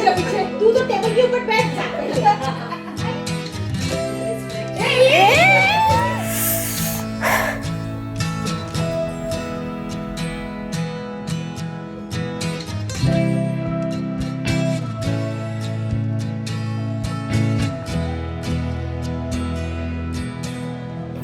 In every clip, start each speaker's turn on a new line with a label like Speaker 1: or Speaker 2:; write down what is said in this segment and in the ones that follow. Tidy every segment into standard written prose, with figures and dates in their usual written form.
Speaker 1: तू तो टेबल के ऊपर बैठ जा।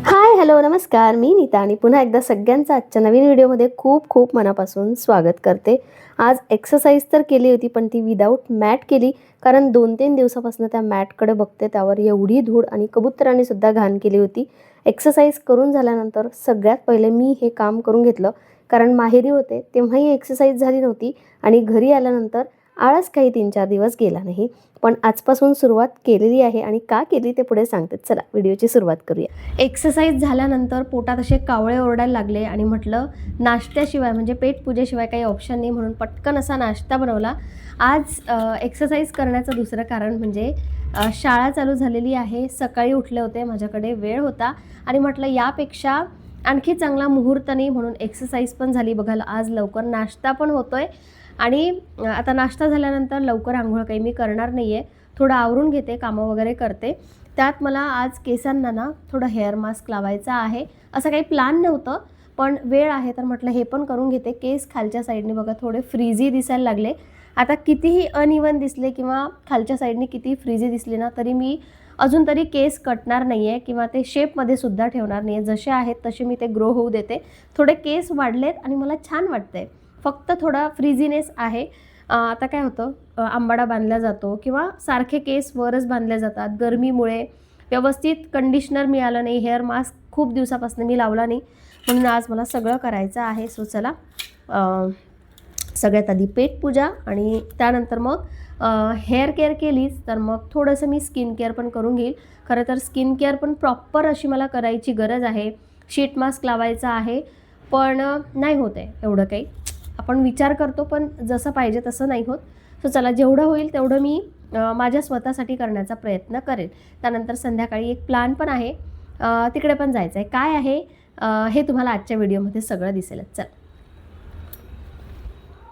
Speaker 2: हाय हॅलो नमस्कार, मी नीता आणि पुन्हा एकदा सगळ्यांचं आजच्या नवीन व्हिडिओमध्ये खूप खूप मनापासून स्वागत करते. आज एक्सरसाइज तर केली होती पण ती विदाऊट मॅट केली, कारण 2-3 दिवसापासून त्या मॅटकडे बघते त्यावर एवढी धूळ आणि कबुतरांनी सुद्धा घाण केली होती. एक्सरसाइज करून झाल्यानंतर सगळ्यात पहिले मी हे काम करून घेतलं, कारण माहेरी होते तेव्हाही एक्सरसाइज झाली नव्हती आणि घरी आल्यानंतर आळस काही 3-4 दिवस गेला नाही. पण आजपासून सुरुवात केलेली आहे आणि का केली ते पुढे सांगते. चला व्हिडिओची सुरुवात करूया. एक्सरसाइज झाल्यानंतर पोटात असे कावळे ओरडायला लागले आणि म्हटलं नाश्त्याशिवाय म्हणजे पेट पूजेशिवाय काही ऑप्शन नाही, म्हणून पटकन असा नाश्ता बनवला. आज एक्सरसाइज करण्याचं दुसरं कारण म्हणजे शाळा चालू झालेली आहे. सकाळी उठले होते, माझ्याकडे वेळ होता आणि म्हटलं यापेक्षा आणखी चांगला मुहूर्त नाही, म्हणून एक्सरसाइज पण झाली. बघायला आज लवकर नाश्ता पण होतोय आणि आता नाश्ता झाल्यानंतर लवकर आंघोळ काही मी करणार नाही आहे, थोडं आवरून घेते, कामं वगैरे करते. त्यात मला आज केसांना ना थोडं हेअर मास्क लावायचा आहे. असं काही प्लॅन नव्हतं पण वेळ आहे तर म्हटलं हे पण करून घेते. केस खालच्या साईडने बघा थोडे फ्रीझी दिसायला लागले. आता कितीही अनइवन दिसले किंवा खालच्या साईडने कितीही फ्रीझी दिसले ना तरी मी अजून तरी केस कटणार नाही आहे किंवा ते शेपमध्ये सुद्धा ठेवणार नाही आहे. जसे आहेत तसे मी ते ग्रो होऊ देते. थोडे केस वाढलेत आणि मला छान वाटतंय, फक्त थोडा फ्रीझीनेस आहे. आता काय होतं, आंबाडा बांधला जातो किंवा सारखे केस वरच बांधले जातात. गरमीमुळे व्यवस्थित कंडिशनर मिळालं नाही, हेअर मास्क खूप दिवसापासून मी लावला नाही, म्हणून आज मला सगळं करायचं आहे. सो चला सगळ्यात आधी पेट पूजा आणि त्यानंतर मग हेअर केअर केलीच तर मग थोडंसं मी स्किन केअर पण करून घेईल. खरं तर स्किन केअर पण प्रॉपर अशी मला करायची गरज आहे. शीट मास्क लावायचा आहे पण नाही होत आहे एवढं काही. आपण विचार करतो पण जसं पाहिजे तसं नाही होत. सो चला जेवढं होईल तेवढं मी माझ्या स्वतःसाठी करण्याचा प्रयत्न करेन. त्यानंतर संध्याकाळी एक प्लॅन पण आहे, तिकडे पण जायचं आहे. काय आहे हे तुम्हाला आजच्या व्हिडिओमध्ये सगळं दिसेलच. चल,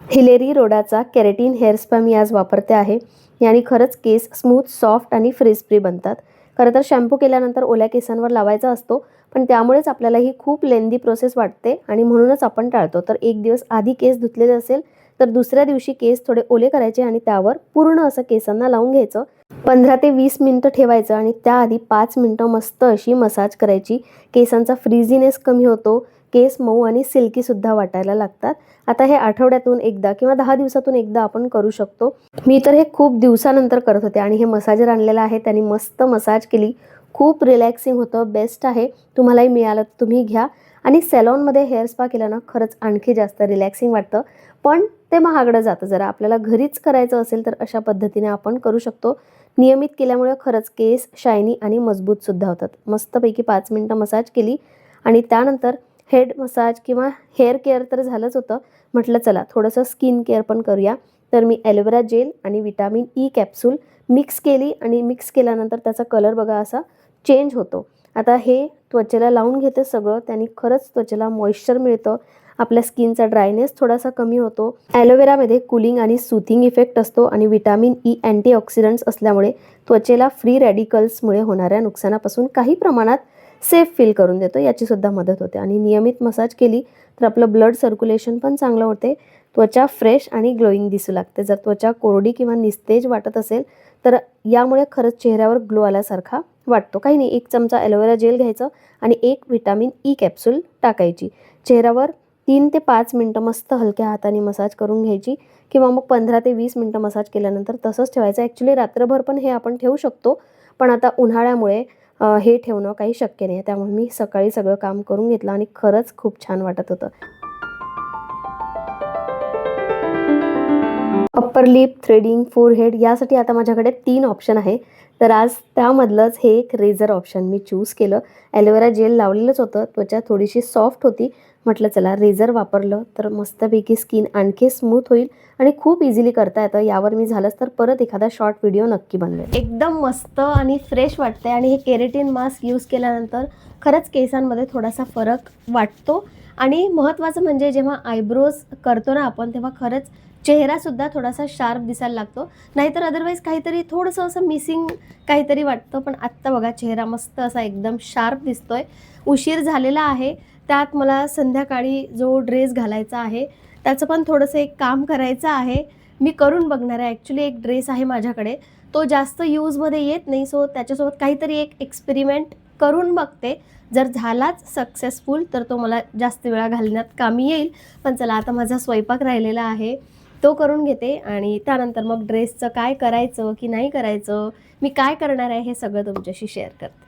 Speaker 2: हिलेरी रोडाचा केराटिन हेअर स्पा मी आज वापरते आहे. याने खरंच केस स्मूथ, सॉफ्ट आणि फ्रीज फ्री बनतात. खरं तर शॅम्पू केल्यानंतर ओल्या केसांवर लावायचा असतो पण त्यामुळेच आपल्याला ही खूप लेंदी प्रोसेस वाटते आणि म्हणूनच आपण टाळतो. तर एक दिवस आधी केस धुतलेले असेल तर दुसऱ्या दिवशी केस थोडे ओले करायचे आणि त्यावर पूर्ण असं केसांना लावून घ्यायचं. 15 ते 20 मिनिटं ठेवायचं आणि त्याआधी 5 मिनिटं मस्त अशी मसाज करायची. केसांचा फ्रीझीनेस कमी होतो, केस मऊ आणि सिल्कीसुद्धा वाटायला लागतात. आता हे आठवड्यातून एकदा किंवा 10 दिवसातून एकदा आपण करू शकतो. मी तर हे खूप दिवसानंतर करत होते आणि हे मसाजर आणलेलं आहे त्यांनी मस्त मसाज केली. खूप रिलॅक्सिंग होतं, बेस्ट आहे. तुम्हालाही मिळालं तर तुम्ही घ्या. आणि सॅलॉनमध्ये हेअर स्पा केलं ना खरंच आणखी जास्त रिलॅक्सिंग वाटतं, पण ते महागडं जातं जरा. आपल्याला घरीच करायचं असेल तर अशा पद्धतीने आपण करू शकतो. नियमित केल्यामुळे खरंच केस शायनी आणि मजबूतसुद्धा होतात. मस्तपैकी 5 मिनिटं मसाज केली आणि त्यानंतर हेड मसाज किंवा हेअर केअर तर झालंच होतं. म्हटलं चला थोडंसं स्किन केअर पण करूया. तर मी ॲलोवेरा जेल आणि विटॅमिन ई कॅप्सूल मिक्स केली आणि मिक्स केल्यानंतर त्याचा कलर बघा असा चेंज होतो. आता हे त्वचेला लावून घेते सगळं, त्यांनी खरंच त्वचेला मॉइश्चर मिळतं, आपल्या स्किनचा ड्रायनेस थोडासा कमी होतो. ॲलोवेरामध्ये कूलिंग आणि सूथिंग इफेक्ट असतो आणि विटॅमिन ई अँटीऑक्सिडंट्स असल्यामुळे त्वचेला फ्री रॅडिकल्समुळे होणाऱ्या नुकसानापासून काही प्रमाणात सेफ फील करून देतो, याचीसुद्धा मदत होते. आणि नियमित मसाज केली तर आपलं ब्लड सर्क्युलेशन पण चांगलं होते, त्वचा फ्रेश आणि ग्लोईंग दिसू लागते. जर त्वचा कोरडी किंवा निस्तेज वाटत असेल तर यामुळे खरंच चेहऱ्यावर ग्लो आल्यासारखा वाटतो. काही नाही, 1 चमचा ॲलोवेरा जेल घ्यायचं आणि 1 विटॅमिन ई कॅप्सूल टाकायची. चेहऱ्यावर 3 ते 5 मिनिटं मस्त हलक्या हाताने मसाज करून घ्यायची किंवा मग 15 ते 20 मिनिटं मसाज केल्यानंतर तसंच ठेवायचं. ॲक्च्युली रात्रभर पण हे आपण ठेवू शकतो, पण आता उन्हाळ्यामुळे हे ठेवणं काही शक्य नाही, त्यामुळे मी सकाळी सगळं काम करून घेतलं आणि खरंच खूप छान वाटत होतं. अप्पर लिप, थ्रेडिंग, फोरहेड यासाठी आता माझ्याकडे 3 ऑप्शन आहे. तर आज त्यामधलंच हे एक रेझर ऑप्शन मी चूज केलं. ॲलोवेरा जेल लावलेलंच होतं, त्वचा थोडीशी सॉफ्ट होती, म्हटलं चला रेझर वापरलं तर मस्तपैकी स्किन आणखी स्मूथ होईल आणि खूप इझिली करता येतं. यावर मी झालंच तर परत एखादा शॉर्ट व्हिडिओ नक्की बनवेल. एकदम मस्त आणि फ्रेश वाटते आणि हे केराटिन मास्क यूज केल्यानंतर खरंच केसांमध्ये थोडासा फरक वाटतो. आणि महत्त्वाचं म्हणजे जेव्हा आयब्रोज करतो ना आपण तेव्हा खरंच चेहरासुद्धा थोडासा शार्प दिसायला लागतो. नाहीतर अदरवाईज काहीतरी थोडंसं असं मिसिंग काहीतरी वाटतं. पण आत्ता बघा चेहरा मस्त असा एकदम शार्प दिसतोय. उशीर झालेला आहे, त्यात मला संध्याकाळी जो ड्रेस घालायचा आहे त्याचं पण थोडंसं एक काम करायचं आहे. मी करून बघणार आहे. ॲक्च्युली एक ड्रेस आहे माझ्याकडे, तो जास्त यूजमध्ये येत नाही. सो त्याच्यासोबत काहीतरी एक एक्सपेरिमेंट करून बघते. जर झालाच सक्सेसफुल तर तो मला जास्त वेळा घालण्यात कामी येईल. पण चला आता माझा स्वयंपाक राहिलेला आहे, तो करून घेते आणि त्यानंतर मग ड्रेसचं काय करायचं की नाही करायचं, मी काय करणार आहे हे सगळं तुमच्याशी शेअर करते.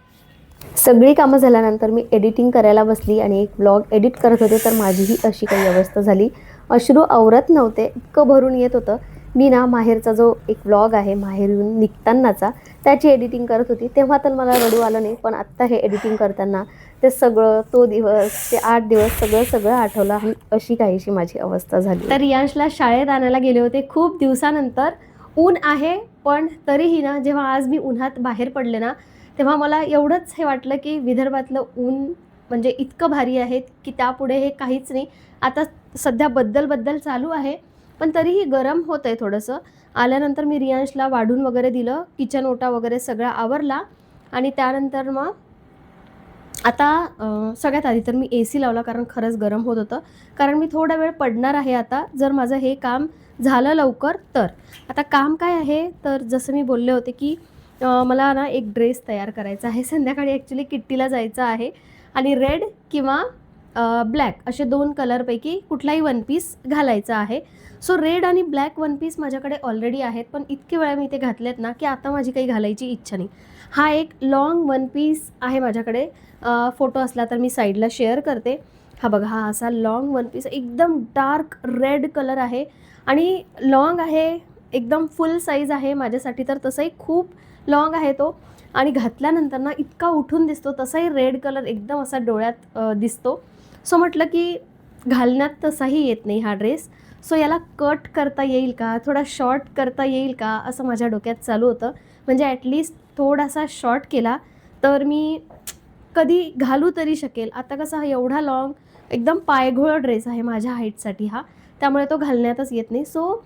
Speaker 2: सगळी कामं झाल्यानंतर मी एडिटिंग करायला बसली आणि एक व्लॉग एडिट करत होते, तर माझीही अशी काही अवस्था झाली. अश्रू आवरत नव्हते, इतकं भरून येत होतं. मी ना माहेरचा जो एक व्लॉग आहे माहेरून निघतानाचा, त्याची एडिटिंग करत होती. तेव्हा तर मला रडू आलं नाही, पण आत्ता हे एडिटिंग करताना ते सगळं, तो दिवस, ते 8 दिवस सगळं आठवलं आणि अशी काहीशी माझी अवस्था झाली. तर रियांशला शाळेत आणायला गेले होते खूप दिवसानंतर. ऊन आहे, पण तरीही ना जेव्हा आज मी उन्हात बाहेर पडले ना, तेव्हा मला एवढंच हे वाटलं की विदर्भातलं ऊन म्हणजे इतकं भारी आहे की त्यापुढे हे काहीच नाही. आता सध्या बद्दल चालू आहे, पण तरीही गरम होतं आहे थोडंसं. आल्यानंतर मी रियांशला वाढून वगैरे दिलं, किचन ओटा वगैरे सगळा आवरला आणि त्यानंतर मग आता सगळ्यात आधी तर मी AC लावला, कारण खरंच गरम होत होतं. कारण मी थोडा वेळ पडणार आहे आता, जर माझं हे काम झालं लवकर तर. आता काम काय आहे, तर जसं मी बोलले होते की मला ना एक ड्रेस तयार करायचा आहे. संध्याकाळी ॲक्च्युली किट्टीला जायचं आहे आणि रेड किंवा ब्लॅक असे 2 कलरपैकी कुठलाही वन पीस घालायचा आहे. सो रेड आणि ब्लॅक वन पीस माझ्याकडे ऑलरेडी आहेत, पण इतके वेळा मी ते घातलेत ना की आता माझी काही घालायची इच्छा नाही. हा एक लाँग वन पीस आहे माझ्याकडे. फोटो असला तर मी साईडला शेअर करते. हा बघा, हा असा लाँग वन पीस एकदम डार्क रेड कलर आहे आणि लाँग आहे, एकदम फुल साईज आहे माझ्यासाठी. तर तसंही खूप लाँग आहे तो आणि घातल्यानंतर ना इतका उठून दिसतो. तसाही रेड कलर एकदम असा डोळ्यात दिसतो. सो म्हटलं की घालण्यात तसाही येत नाही हा ड्रेस. सो याला कट करता येईल का, थोडा शॉर्ट करता येईल का, असं माझ्या डोक्यात चालू होतं. म्हणजे ॲटलिस्ट थोडासा शॉर्ट केला तर मी कधी घालू तरी शकेल. आता कसं हा एवढा लाँग एकदम पायघोळ ड्रेस आहे माझ्या हाईटसाठी हा, त्यामुळे तो घालण्यातच येत नाही. सो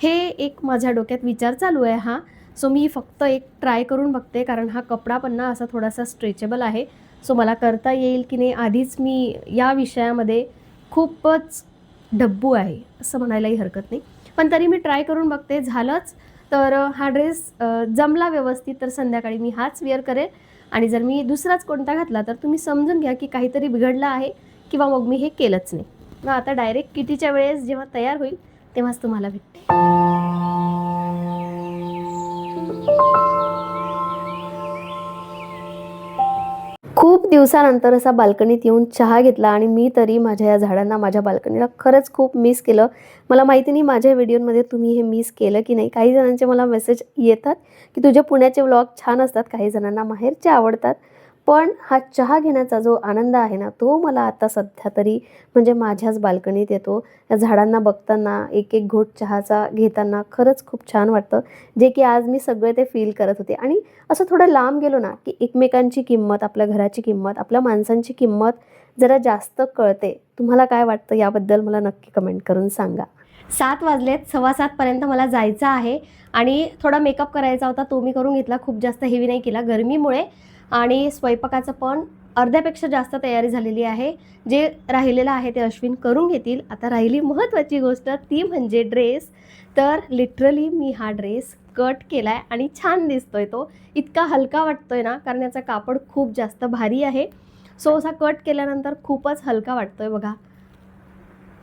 Speaker 2: हे एक माझ्या डोक्यात विचार चालू आहे हा. सो मी फक्त एक ट्राय करून बघते, कारण हा कपडा पण ना असा थोडासा स्ट्रेचेबल आहे. सो मला करता येईल की नाही, आधीच मी या विषयामध्ये खूपच डब्बू आहे असं म्हणायलाही हरकत नाही. पण तरी मी ट्राय करून बघते. झालंच तर हा ड्रेस जमला व्यवस्थित तर संध्याकाळी मी हाच वेअर करेन आणि जर मी दुसराच कोणता घातला तर तुम्ही समजून घ्या की काहीतरी बिघडलं आहे किंवा मग मी हे केलंच नाही. मग आता डायरेक्ट किटीच्या वेळेस जेव्हा तयार होईल तेव्हाच तुम्हाला भेटते. खूप दिवसानंतर असा बाल्कनीत येऊन चहा घेतला आणि मी तरी माझ्या या झाडांना, माझ्या बाल्कनीला खरंच खूप मिस केलं. मला माहिती नाही माझ्या व्हिडिओमध्ये तुम्ही हे मिस केलं की नाही. काही जणांचे मला मेसेज येतात की तुझे पुण्याचे व्लॉग छान असतात, काही जणांना माहेरचे आवडतात. पण हा चहा घेण्याचा जो आनंद आहे ना, तो मला आता सध्या तरी म्हणजे माझ्याच बाल्कनीत येतो. या झाडांना बघताना, एक एक घोट चहाचा घेताना खरंच खूप छान वाटतं, जे की आज मी सगळे ते फील करत होते. आणि असं थोडं लांब गेलो ना की एकमेकांची किंमत, आपल्या घराची किंमत, आपल्या माणसांची किंमत जरा जास्त कळते. तुम्हाला काय वाटतं याबद्दल मला नक्की कमेंट करून सांगा. 7 वाजलेत, 6:15पर्यंत मला जायचं आहे आणि थोडा मेकअप करायचा होता, तो मी करून घेतला. खूप जास्त हेवी नाही केला गरमीमुळे. आणि स्वयंपाकाचं पण अर्ध्यापेक्षा जास्त तयारी झालेली आहे. जे राहिलेलं आहे ते अश्विन करून घेतील. आता राहिली महत्त्वाची गोष्ट, ती म्हणजे ड्रेस. तर लिटरली मी हा ड्रेस कट केला आहे आणि छान दिसतोय तो. इतका हलका वाटतोय ना, कारण याचा कापड खूप जास्त भारी आहे. सो असा कट केल्यानंतर खूपच हलका वाटतोय बघा.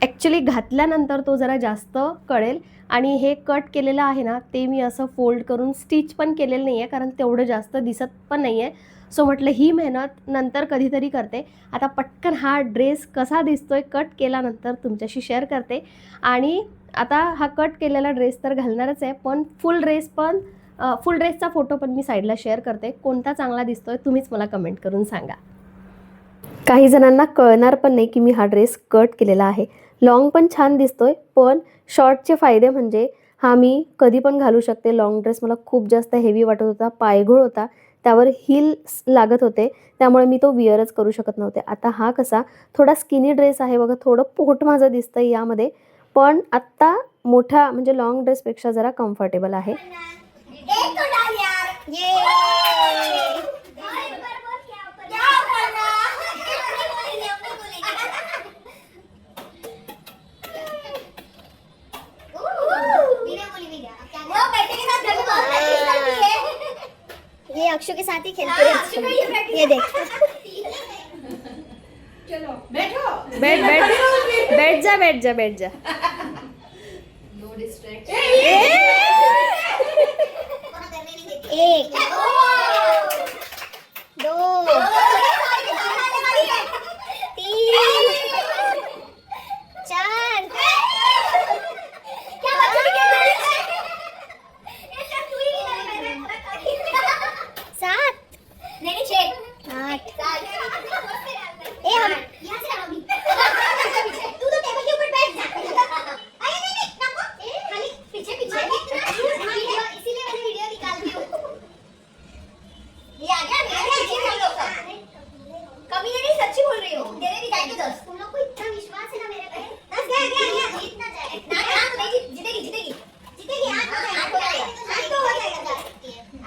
Speaker 2: ॲक्च्युली घातल्यानंतर तो जरा जास्त कळेल. आणि हे कट केलेलं आहे ना, ते मी असं फोल्ड करून स्टिच पण केलेलं नाही आहे, कारण तेवढं जास्त दिसत पण नाही आहे. सो म्हटलं ही मेहनत नंतर कधीतरी करते. आता पटकन हा ड्रेस कसा दिसतोय कट केल्यानंतर तुमच्याशी शेअर करते. आणि आता हा कट केलेला ड्रेस तर घालणारच आहे, पण फुल ड्रेसचा फोटो पण मी साईडला शेअर करते. कोणता चांगला दिसतोय तुम्हीच मला कमेंट करून सांगा. काही जणांना कळणार पण नाही की मी हा ड्रेस कट केलेला आहे. लाँग पण छान दिसतोय, पण शॉर्टचे फायदे म्हणजे हा मी कधी पण घालू शकते. लाँग ड्रेस मला खूप जास्त हेवी वाटत होता, पायघोळ होता, त्यावर हील्स लागत होते, त्यामुळे मी तो विअरच करू शकत नव्हते. आता हा कसा थोडा स्किनी ड्रेस आहे बघा, थोडं पोट माझं दिसतंय यामध्ये, पण आत्ता मोठा म्हणजे लॉंग ड्रेसपेक्षा जरा कम्फर्टेबल आहे.
Speaker 1: एक तो डाल यार ये क्या करना वो बेटे के साथ घर में बहुत प्रैक्टिस करती है.
Speaker 3: ये अक्षु के साथ ही खेलते हैं. ये देख.
Speaker 1: चलो बैठो.
Speaker 2: बैठ जा.
Speaker 3: एक, दो, तीन, चार,
Speaker 1: क्या बात है? ऐसा तू ही नहीं
Speaker 3: सात,
Speaker 1: नहीं 6
Speaker 3: आठ.
Speaker 1: 7
Speaker 3: ए हम
Speaker 1: यहाँ से अभी तू तो टेबल के ऊपर बैठ जा. अरे नहीं नको खाली पीछे इसीलिए मैंने वीडियो निकाल दी. ये आ गया कभी ये नहीं सच्ची बोल रही हो. तेरे दिखाई तो 10.
Speaker 3: तुम लोग को इतना विश्वास है ना मेरे पे.
Speaker 1: 10 गया
Speaker 3: जीतना जाए.
Speaker 1: ना जीतेगी 8 हो जाएगा.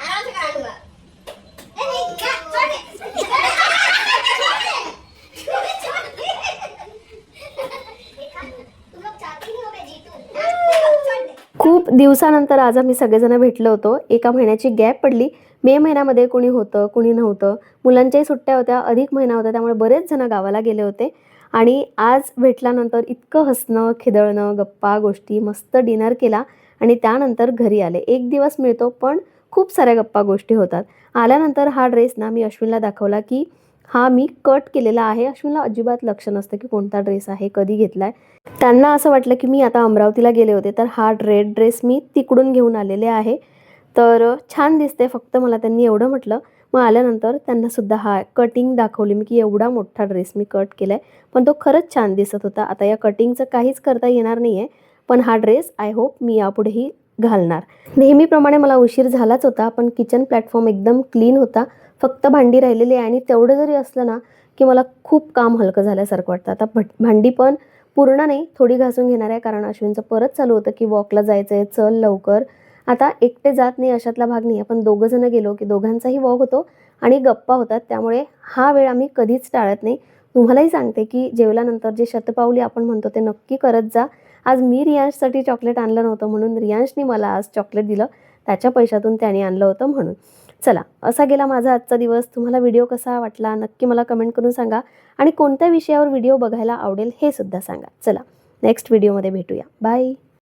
Speaker 1: आराम से करा लूंगा. नहीं क्या छोड़ दे.
Speaker 3: तुम लोग चाहते नहीं हो मैं जीतूं.
Speaker 1: छोड़ दे.
Speaker 2: खूप दिवसानंतर आज आम्ही सगळेजण भेटलो होतो. एका महिन्याची गॅप पडली. मे महिन्यामध्ये कुणी होतं कुणी नव्हतं. मुलांच्याही सुट्ट्या होत्या, अधिक महिना होता, त्यामुळे बरेच जण गावाला गेले होते. आणि आज भेटल्यानंतर इतकं हसणं खिदळणं गप्पा गोष्टी मस्त डिनर केला आणि त्यानंतर घरी आले. एक दिवस मिळतो पण खूप साऱ्या गप्पा गोष्टी होतात. आल्यानंतर हा ड्रेस ना मी अश्विनला दाखवला की हा मी कट केलेला आहे. अश्विनला अजिबात लक्ष नसतं की कोणता ड्रेस आहे कधी घेतलाय. त्यांना असं वाटलं की मी आता अमरावतीला गेले होते तर हा रेड ड्रेस मी तिकडून घेऊन आलेले आहे. तर छान दिसते, फक्त मला त्यांनी एवढं म्हटलं. मग आल्यानंतर त्यांना सुद्धा हा कटिंग दाखवली मी की एवढा मोठा ड्रेस मी कट केलाय, पण तो खरंच छान दिसत होता. आता या कटिंगचं काहीच करता येणार नाही आहे, पण हा ड्रेस आय होप मी यापुढेही घालणार. नेहमीप्रमाणे मला उशीर झालाच होता, पण किचन प्लॅटफॉर्म एकदम क्लीन होता. फक्त भांडी राहिलेली आहे आणि तेवढं जरी असलं ना की मला खूप काम हलकं झाल्यासारखं वाटतं. आता भांडी पण पूर्ण नाही, थोडी घासून घेणार आहे, कारण अश्विनचं परत चालू होतं की वॉकला जायचं आहे, चल लवकर. आता एकटे जात नाही अशातला भाग नाही आहे, पण दोघं जण गेलो की दोघांचाही वॉक होतो आणि गप्पा होतात. त्यामुळे हा वेळ आम्ही कधीच टाळत नाही. तुम्हालाही सांगते की जेवल्यानंतर जे शतपावली आपण म्हणतो ते नक्की करत जा. आज मी रियांशसाठी चॉकलेट आणलं नव्हतं म्हणून रियांशनी मला आज चॉकलेट दिलं, त्याच्या पैशातून त्याने आणलं होतं म्हणून. चला, असा गेला माझा आजचा दिवस. तुम्हाला व्हिडिओ कसा वाटला नक्की मला कमेंट करून सांगा आणि कोणत्या विषयावर व्हिडिओ बघायला आवडेल हे सुद्धा सांगा. चला, नेक्स्ट व्हिडिओमध्ये भेटूया. बाय.